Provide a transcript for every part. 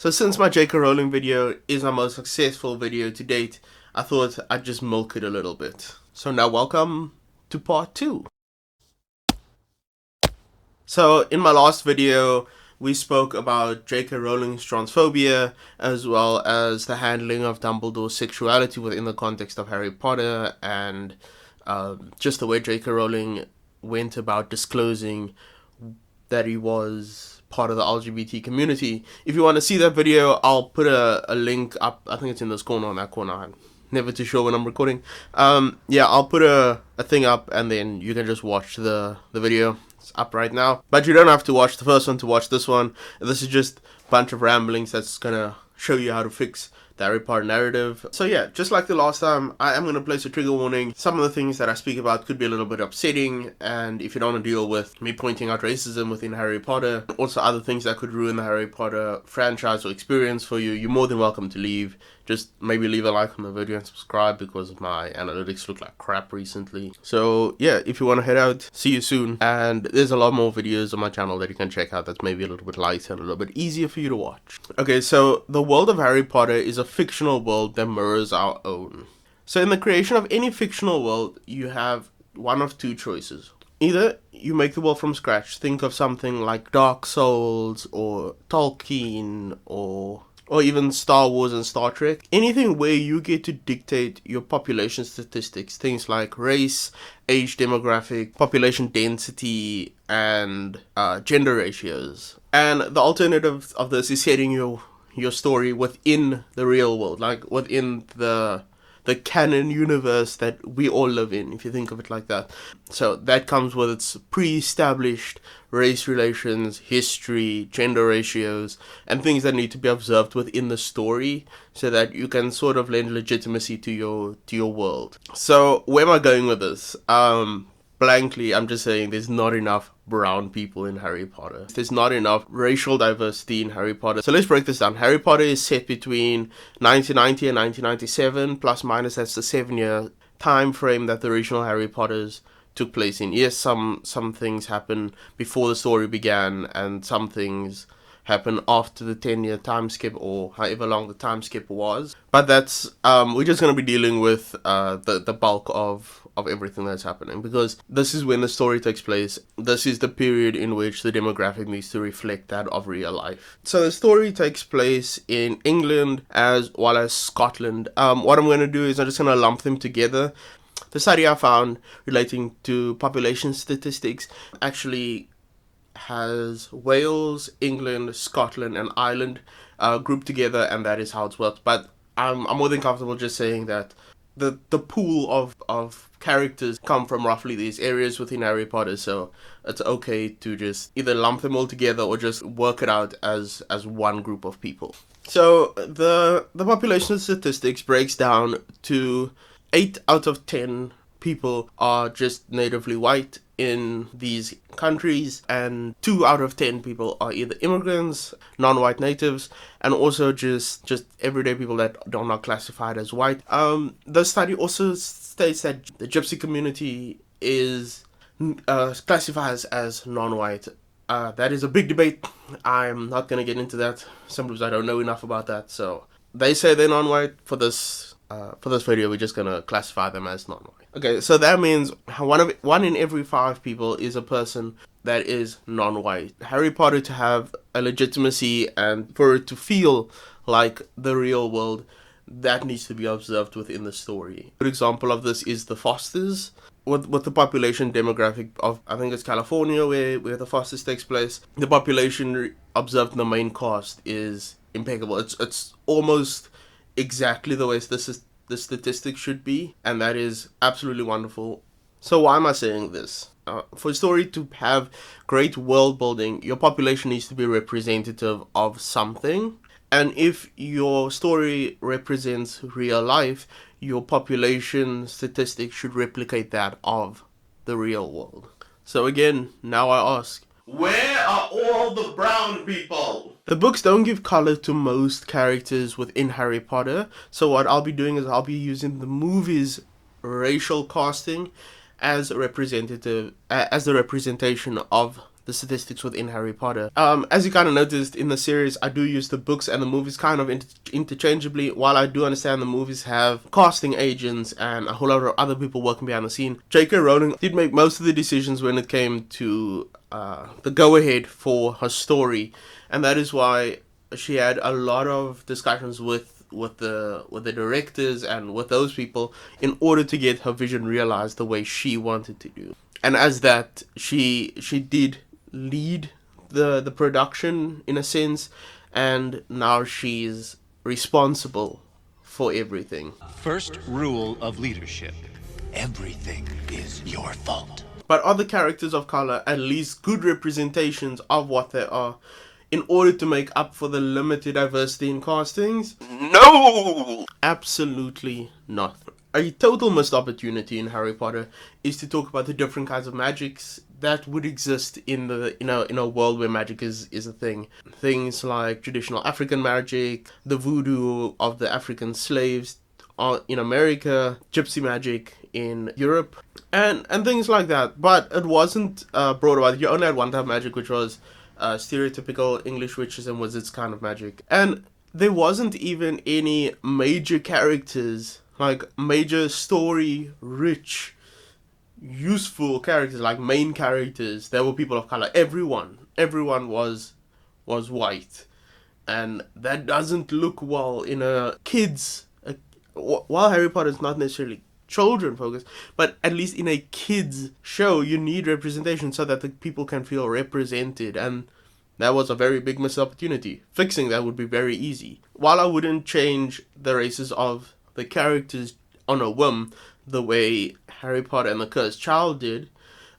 So since my J.K. Rowling video is my most successful video to date, I thought I'd just milk it a little bit. So now welcome to part 2. So in my last video, we spoke about J.K. Rowling's transphobia, as well as the handling of Dumbledore's sexuality within the context of Harry Potter, and just the way J.K. Rowling went about disclosing that he was part of the LGBT community. If you want to see that video, I'll put a link up. I think it's in this corner, on that corner. I'm never too sure when I'm recording. Yeah, I'll put a thing up, and then you can just watch the video. It's up right now. But you don't have to watch the first one to watch this one. This is just a bunch of ramblings that's gonna show you how to fix the Harry Potter narrative. So yeah, just like the last time, I am going to place a trigger warning. Some of the things that I speak about could be a little bit upsetting, and if you don't want to deal with me pointing out racism within Harry Potter, also other things that could ruin the Harry Potter franchise or experience for you, you're more than welcome to leave. Just maybe leave a like on the video and subscribe, because my analytics look like crap recently. So yeah, if you want to head out, see you soon. And there's a lot more videos on my channel that you can check out that's maybe a little bit lighter and a little bit easier for you to watch. Okay, so the world of Harry Potter is a fictional world that mirrors our own. So in the creation of any fictional world, you have one of two choices. Either you make the world from scratch, think of something like Dark Souls or Tolkien or even Star Wars and Star Trek. Anything where you get to dictate your population statistics, things like race, age demographic, population density, and gender ratios. And the alternative of this is setting your story within the real world, like within the canon universe that we all live in, if you think of it like that. So that comes with its pre-established race relations, history, gender ratios, and things that need to be observed within the story so that you can sort of lend legitimacy to your world. So where am I going with this? Blankly, I'm just saying there's not enough brown people in Harry Potter. There's not enough racial diversity in Harry Potter. So let's break this down. Harry Potter is set between 1990 and 1997, plus minus that's the 7-year time frame that the original Harry Potters took place in. Yes, some things happen before the story began, and some things happen after the 10-year time skip, or however long the time skip was. But that's we're just going to be dealing with the bulk of everything that's happening, because this is when the story takes place. This is the period in which the demographic needs to reflect that of real life. So the story takes place in England as well as Scotland. What I'm going to do is I'm just going to lump them together. The study I found relating to population statistics actually has Wales, England, Scotland, and Ireland grouped together, and that is how it's worked. But I'm more than comfortable just saying that the pool of characters come from roughly these areas within Harry Potter, so it's okay to just either lump them all together or just work it out as one group of people. So the population statistics breaks down to 8 out of 10 people are just natively white in these countries, and 2 out of 10 people are either immigrants, non-white natives, and also just everyday people that are not classified as white. The study also states that the gypsy community is classified as non-white. That is a big debate. I'm not going to get into that. Sometimes I don't know enough about that, so they say they're non-white. For this video, we're just going to classify them as non-white. Okay, so that means one in every 5 people is a person that is non-white. Harry Potter to have a legitimacy and for it to feel like the real world, that needs to be observed within the story. A good example of this is the Fosters. With the population demographic of, I think it's California where the Fosters takes place, the population observed in the main cast is impeccable. It's almost exactly the way the statistics should be, and that is absolutely wonderful. So why am I saying this? For a story to have great world building, your population needs to be representative of something. And if your story represents real life, your population statistics should replicate that of the real world. So again, now I ask, where are all the brown people? The books don't give color to most characters within Harry Potter, so what I'll be doing is I'll be using the movie's racial casting as the representation of the statistics within Harry Potter. As you kind of noticed in the series, I do use the books and the movies kind of interchangeably. While I do understand the movies have casting agents and a whole lot of other people working behind the scene, J.K. Rowling did make most of the decisions when it came to the go-ahead for her story, and that is why she had a lot of discussions with the directors and with those people in order to get her vision realized the way she wanted to do. And as that, she did lead the production in a sense, and now she's responsible for everything. First rule of leadership: everything is your fault. But are the characters of color at least good representations of what they are, in order to make up for the limited diversity in castings? No! Absolutely not. A total missed opportunity in Harry Potter is to talk about the different kinds of magics that would exist in a world where magic is a thing. Things like traditional African magic, the voodoo of the African slaves in America, gypsy magic in Europe, and things like that. But it wasn't brought about. You only had one type of magic, which was stereotypical English witches and wizards kind of magic. And there wasn't even any major characters, like major story rich, useful characters, like main characters. There were people of color. Everyone was white. And that doesn't look well in a kids. While Harry Potter is not necessarily children focused, but at least in a kids show, you need representation so that the people can feel represented, and that was a very big missed opportunity. Fixing that would be very easy. While I wouldn't change the races of the characters on a whim the way Harry Potter and the Cursed Child did,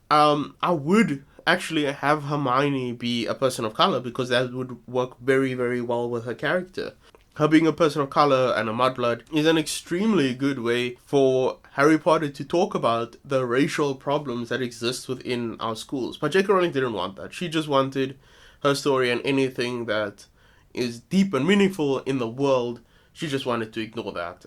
I would actually have Hermione be a person of color, because that would work very, very well with her character. Her being a person of color and a mudblood is an extremely good way for Harry Potter to talk about the racial problems that exist within our schools. But J.K. Rowling didn't want that. She just wanted her story and anything that is deep and meaningful in the world. She just wanted to ignore that.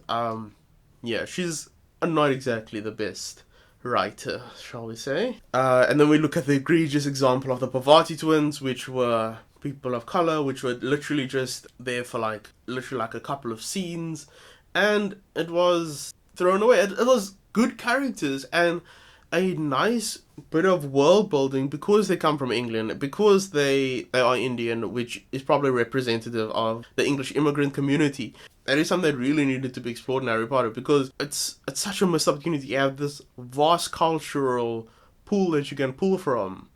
Yeah, she's not exactly the best writer, shall we say. And then we look at the egregious example of the Parvati twins, which were people of color, which were literally just there for literally a couple of scenes, and it was thrown away. It was good characters and a nice bit of world building, because they come from England, because they are Indian, which is probably representative of the English immigrant community. That is something that really needed to be explored in Harry Potter, because it's such a missed opportunity. You have this vast cultural pool that you can pull from,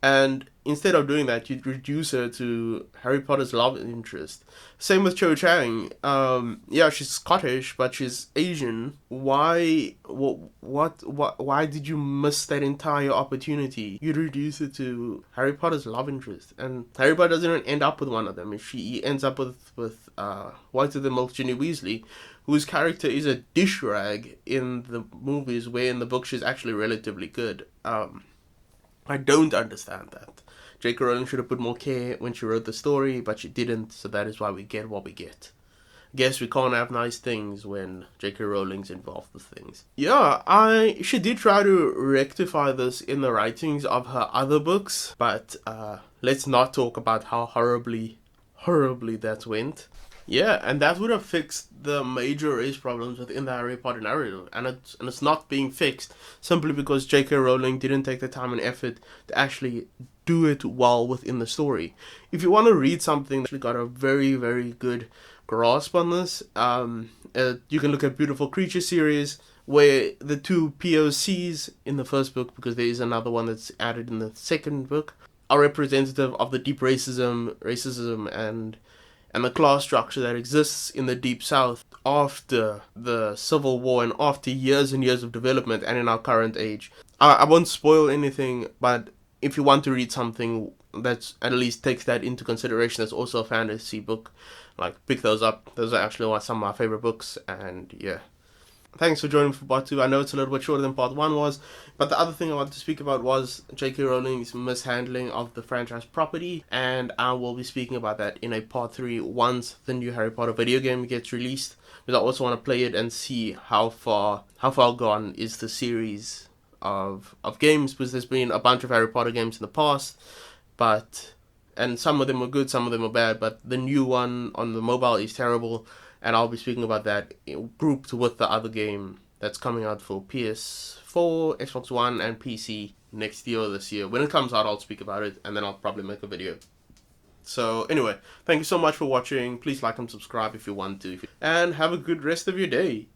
and instead of doing that, you'd reduce her to Harry Potter's love interest. Same with Cho Chang. Yeah, she's Scottish, but she's Asian. Why did you miss that entire opportunity? You'd reduce it to Harry Potter's love interest, and Harry Potter doesn't even end up with one of them. He ends up with Whiter Than Milk Ginny Weasley, whose character is a dish rag in the movies, where in the book she's actually relatively good. I don't understand that. J.K. Rowling should have put more care when she wrote the story, but she didn't, so that is why we get what we get. Guess we can't have nice things when J.K. Rowling's involved with things. Yeah, she did try to rectify this in the writings of her other books, but let's not talk about how horribly that went. Yeah, and that would have fixed the major race problems within the Harry Potter narrative, and it's not being fixed simply because J.K. Rowling didn't take the time and effort to actually do it well within the story. If you want to read something that's got a very, very good grasp on this, you can look at Beautiful Creature series, where the two POCs in the first book, because there is another one that's added in the second book, are representative of the deep racism and the class structure that exists in the Deep South after the Civil War and after years and years of development and in our current age. I won't spoil anything, but if you want to read something that at least takes that into consideration, that's also a fantasy book, pick those up. Those are actually some of my favorite books, and yeah. Thanks for joining for part 2. I know it's a little bit shorter than part 1 was, but the other thing I wanted to speak about was J.K. Rowling's mishandling of the franchise property, and I will be speaking about that in a part 3 once the new Harry Potter video game gets released, because I also want to play it and see how far gone is the series of games, because there's been a bunch of Harry Potter games in the past, and some of them are good, some of them are bad, but the new one on the mobile is terrible, and I'll be speaking about that grouped with the other game that's coming out for PS4, Xbox One, and PC next year or this year. When it comes out, I'll speak about it, and then I'll probably make a video. So anyway, thank you so much for watching. Please like and subscribe if you want to, and have a good rest of your day.